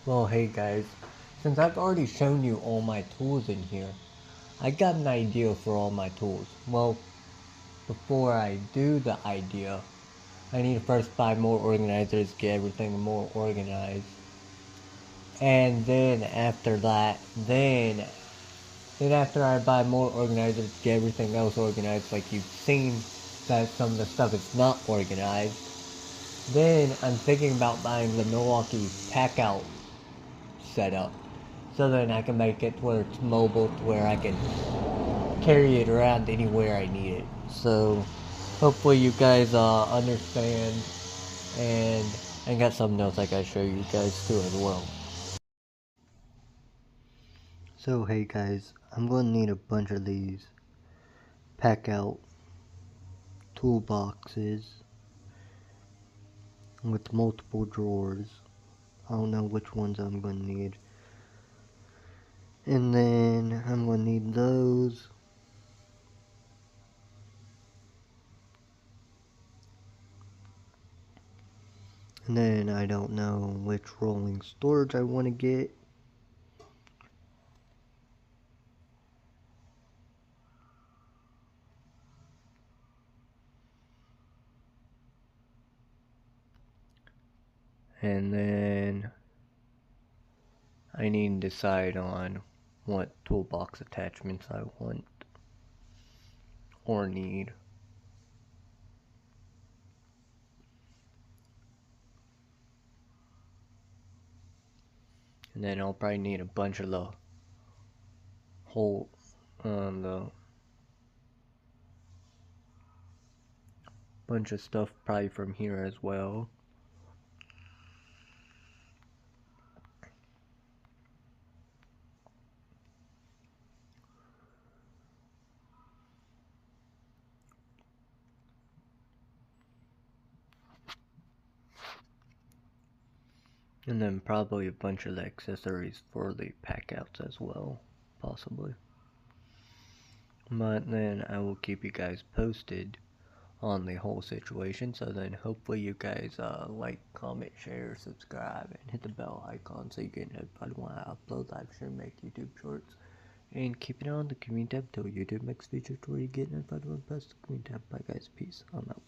Well, hey guys, since I've already shown you all my tools in here, I got an idea for all my tools. Well, before I do the idea, I need to first buy more organizers, get everything more organized. And then after that, then after I buy more organizers, get everything else organized, like you've seen that some of the stuff is not organized. Then I'm thinking about buying the Milwaukee packout setup. So then I can make it to where it's mobile, to where I can carry it around anywhere I need it. So hopefully you guys understand, and I got something else I gotta show you guys too as well. So hey guys, I'm gonna need a bunch of these pack out toolboxes with multiple drawers. I don't know which ones I'm gonna need. And then I'm gonna need those. And then I don't know which rolling storage I want to get. And then I need to decide on what toolbox attachments I want or need. And then I'll probably need a bunch of the whole the bunch of stuff probably from here as well. And then probably a bunch of the accessories for the packouts as well, possibly. But then I will keep you guys posted on the whole situation. So then hopefully you guys like, comment, share, subscribe, and hit the bell icon so you get notified when I upload, live stream, make YouTube shorts. And keep it on the community tab till YouTube makes features where you get notified when I post the community tab. Bye guys, peace, I'm out.